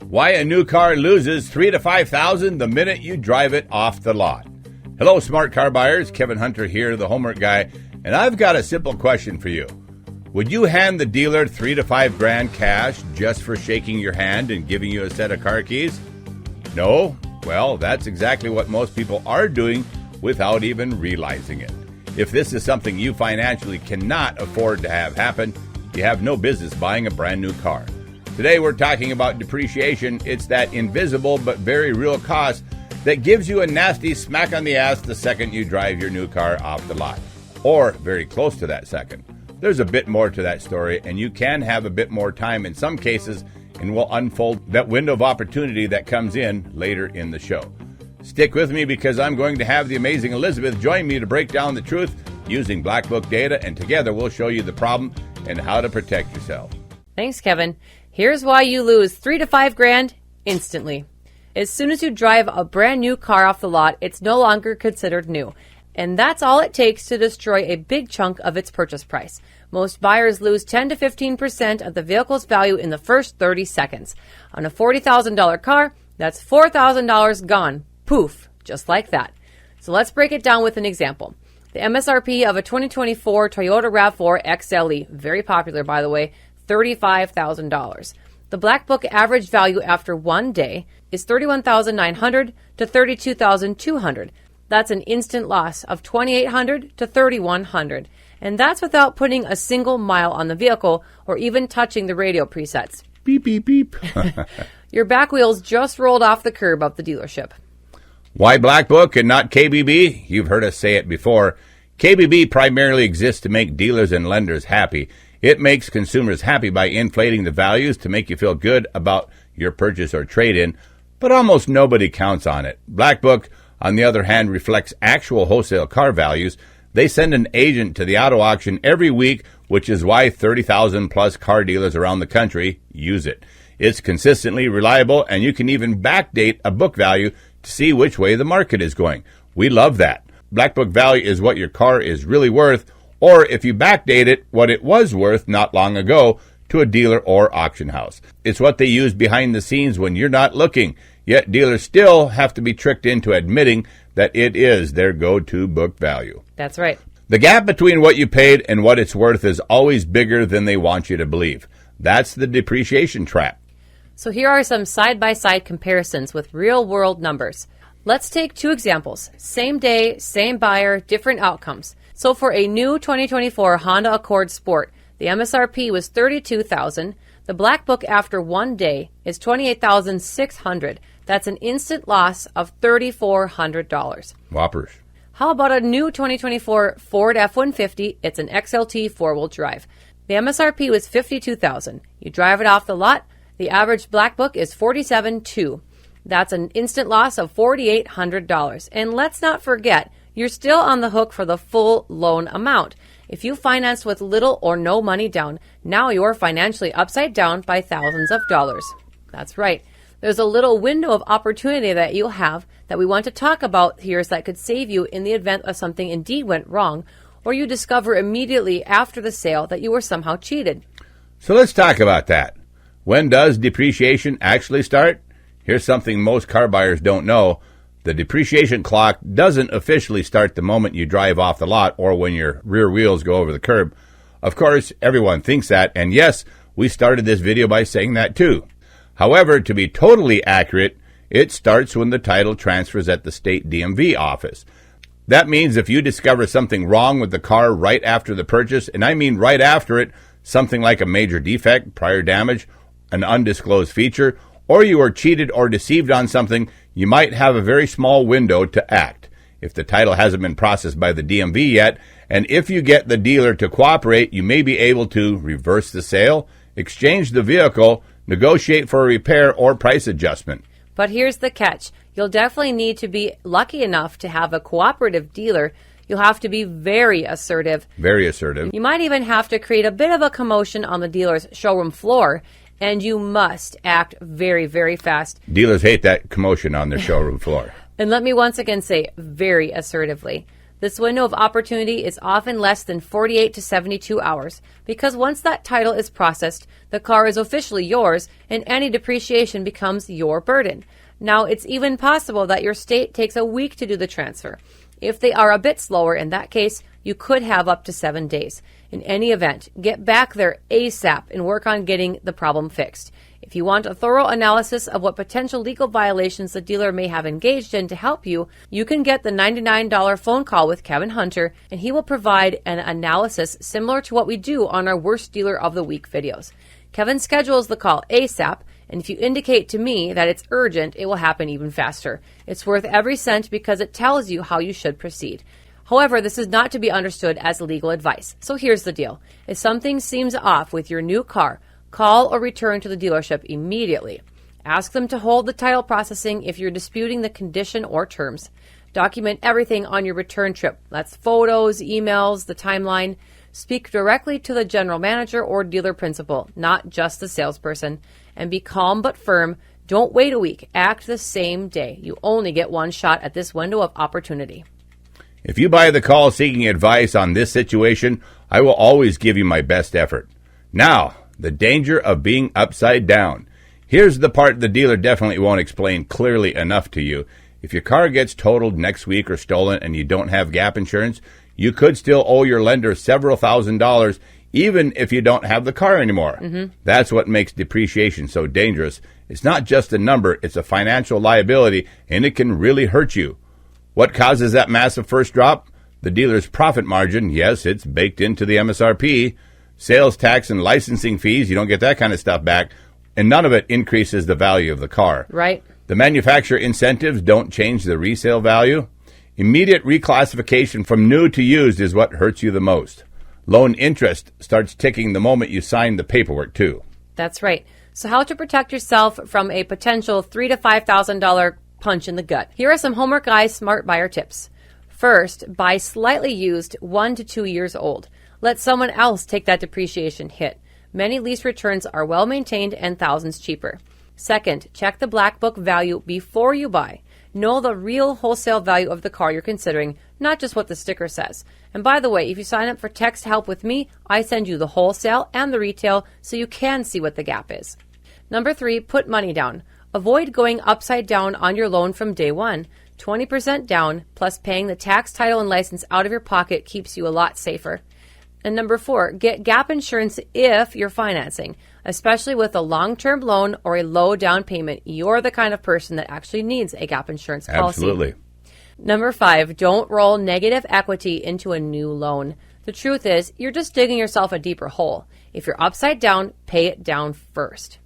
Why a new car loses $3,000 to $5,000 the minute you drive it off the lot. Hello, smart car buyers. Kevin Hunter here, the homework guy, and I've got a simple question for you. Would you hand the dealer $3,000 to $5,000 cash just for shaking your hand and giving you a set of car keys? No? Well, that's exactly what most people are doing without even realizing it. If this is something you financially cannot afford to have happen, you have no business buying a brand new car. Today we're talking about depreciation. It's that invisible but very real cost that gives you a nasty smack on the ass the second you drive your new car off the lot, or very close to that second. There's a bit more to that story, and you can have a bit more time in some cases, and we'll unfold that window of opportunity that comes in later in the show. Stick with me because I'm going to have the amazing Elizabeth join me to break down the truth using Blackbook data, and together we'll show you the problem and how to protect yourself. Thanks, Kevin. Here's why you lose $3,000 to $5,000 instantly. As soon as you drive a brand new car off the lot, it's no longer considered new. And that's all it takes to destroy a big chunk of its purchase price. Most buyers lose 10 to 15% of the vehicle's value in the first 30 seconds. On a $40,000 car, that's $4,000 gone. Poof, just like that. So let's break it down with an example. The MSRP of a 2024 Toyota RAV4 XLE, very popular by the way, $35,000. The Blackbook average value after 1 day is $31,900 to $32,200. That's an instant loss of $2,800 to $3,100. And that's without putting a single mile on the vehicle or even touching the radio presets. Beep, beep, beep. Your back wheels just rolled off the curb of the dealership. Why Blackbook and not KBB? You've heard us say it before. KBB primarily exists to make dealers and lenders happy. It makes consumers happy by inflating the values to make you feel good about your purchase or trade-in, but almost nobody counts on it. Blackbook, on the other hand, reflects actual wholesale car values. They send an agent to the auto auction every week, which is why 30,000 plus car dealers around the country use it. It's consistently reliable, and you can even backdate a book value to see which way the market is going. We love that. Blackbook value is what your car is really worth, or if you backdate it, what it was worth not long ago to a dealer or auction house. It's what they use behind the scenes when you're not looking, yet dealers still have to be tricked into admitting that it is their go-to book value. That's right. The gap between what you paid and what it's worth is always bigger than they want you to believe. That's the depreciation trap. So here are some side-by-side comparisons with real-world numbers. Let's take two examples. Same day, same buyer, different outcomes. So for a new 2024 Honda Accord Sport, the MSRP was $32,000. The Blackbook after 1 day is $28,600. That's an instant loss of $3,400. Whoppers. How about a new 2024 Ford F-150? It's an XLT four-wheel drive. The MSRP was $52,000. You drive it off the lot, the average Blackbook is $47,200. That's an instant loss of $4,800. And let's not forget, you're still on the hook for the full loan amount. If you financed with little or no money down, now you're financially upside down by thousands of dollars. That's right. There's a little window of opportunity that you'll have that we want to talk about here that could save you in the event of something indeed went wrong, or you discover immediately after the sale that you were somehow cheated. So let's talk about that. When does depreciation actually start? Here's something most car buyers don't know. The depreciation clock doesn't officially start the moment you drive off the lot or when your rear wheels go over the curb. Of course, everyone thinks that, and yes, we started this video by saying that too. However, to be totally accurate, it starts when the title transfers at the state DMV office. That means if you discover something wrong with the car right after the purchase, and I mean right after it, something like a major defect, prior damage, an undisclosed feature, or you are cheated or deceived on something, you might have a very small window to act. If the title hasn't been processed by the DMV yet, and if you get the dealer to cooperate, you may be able to reverse the sale, exchange the vehicle, negotiate for a repair or price adjustment. But here's the catch. You'll definitely need to be lucky enough to have a cooperative dealer. You'll have to be very assertive. Very assertive. You might even have to create a bit of a commotion on the dealer's showroom floor. And you must act very, very fast. Dealers hate that commotion on their showroom floor. And let me once again say, very assertively. This window of opportunity is often less than 48 to 72 hours because once that title is processed, the car is officially yours and any depreciation becomes your burden. Now, it's even possible that your state takes a week to do the transfer. If they are a bit slower, in that case, you could have up to 7 days. In any event, get back there ASAP and work on getting the problem fixed. If you want a thorough analysis of what potential legal violations the dealer may have engaged in to help you, you can get the $99 phone call with Kevin Hunter, and he will provide an analysis similar to what we do on our Worst Dealer of the Week videos. Kevin schedules the call ASAP, and if you indicate to me that it's urgent, it will happen even faster. It's worth every cent because it tells you how you should proceed. However, this is not to be understood as legal advice. So here's the deal. If something seems off with your new car, call or return to the dealership immediately. Ask them to hold the title processing if you're disputing the condition or terms. Document everything on your return trip. That's photos, emails, the timeline. Speak directly to the general manager or dealer principal, not just the salesperson. And be calm but firm. Don't wait a week. Act the same day. You only get one shot at this window of opportunity. If you buy the call seeking advice on this situation, I will always give you my best effort. Now, the danger of being upside down. Here's the part the dealer definitely won't explain clearly enough to you. If your car gets totaled next week or stolen and you don't have gap insurance, you could still owe your lender several $1,000s even if you don't have the car anymore. That's what makes depreciation so dangerous. It's not just a number, it's a financial liability, and it can really hurt you. What causes that massive first drop? The dealer's profit margin. Yes, it's baked into the MSRP. Sales tax and licensing fees, you don't get that kind of stuff back, and none of it increases the value of the car. Right. The manufacturer incentives don't change the resale value. Immediate reclassification from new to used is what hurts you the most. Loan interest starts ticking the moment you sign the paperwork, too. That's right. So how to protect yourself from a potential $3,000 to $5,000 punch in the gut. Here are some Homework Guy smart buyer tips. First, buy slightly used 1 to 2 years old. Let someone else take that depreciation hit. Many lease returns are well maintained and thousands cheaper. Second, check the Blackbook value before you buy. Know the real wholesale value of the car you're considering, not just what the sticker says. And by the way, if you sign up for text help with me, I send you the wholesale and the retail so you can see what the gap is. Number 3, put money down. Avoid going upside down on your loan from day one. 20% down plus paying the tax, title, and license out of your pocket keeps you a lot safer. And number 4, get gap insurance if you're financing, especially with a long-term loan or a low down payment. You're the kind of person that actually needs a gap insurance policy. Absolutely. Number 5, don't roll negative equity into a new loan. The truth is, you're just digging yourself a deeper hole. If you're upside down, pay it down first.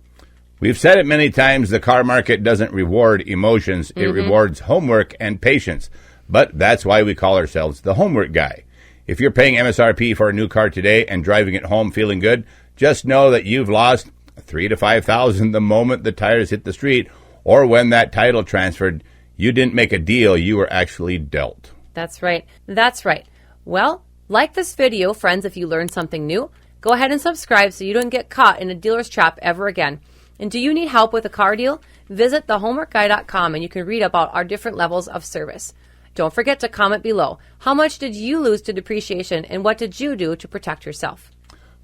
We've said it many times, the car market doesn't reward emotions, it rewards homework and patience. But that's why we call ourselves the Homework Guy. If you're paying MSRP for a new car today and driving it home feeling good, just know that you've lost $3,000 to $5,000 the moment the tires hit the street, or when that title transferred. You didn't make a deal, you were actually dealt. That's right. That's right. Well, like this video, friends, if you learned something new. Go ahead and subscribe so you don't get caught in a dealer's trap ever again. And do you need help with a car deal? Visit thehomeworkguy.com and you can read about our different levels of service. Don't forget to comment below. How much did you lose to depreciation and what did you do to protect yourself?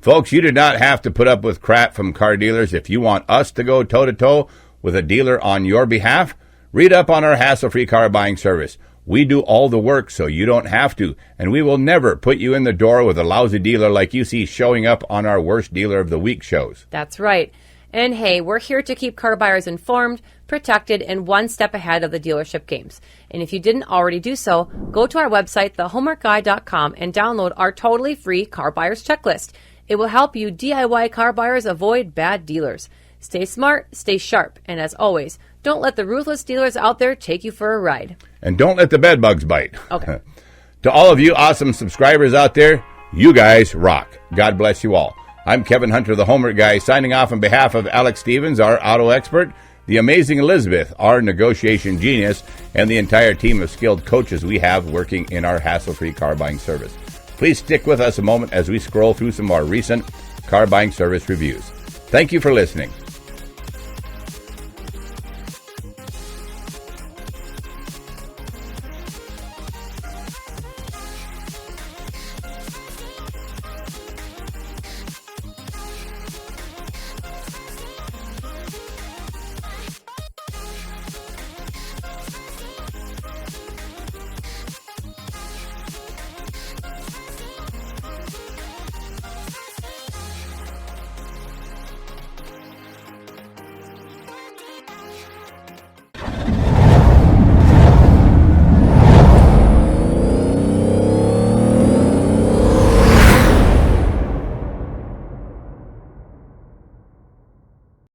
Folks, you do not have to put up with crap from car dealers. If you want us to go toe-to-toe with a dealer on your behalf, read up on our hassle-free car buying service. We do all the work so you don't have to, and we will never put you in the door with a lousy dealer like you see showing up on our Worst Dealer of the Week shows. That's right. And hey, we're here to keep car buyers informed, protected, and one step ahead of the dealership games. And if you didn't already do so, go to our website, thehomeworkguy.com, and download our totally free car buyers checklist. It will help you DIY car buyers avoid bad dealers. Stay smart, stay sharp, and as always, don't let the ruthless dealers out there take you for a ride. And don't let the bed bugs bite. Okay. To all of you awesome subscribers out there, you guys rock. God bless you all. I'm Kevin Hunter, the Homework Guy, signing off on behalf of Alex Stevens, our auto expert, the amazing Elizabeth, our negotiation genius, and the entire team of skilled coaches we have working in our hassle-free car buying service. Please stick with us a moment as we scroll through some of our recent car buying service reviews. Thank you for listening.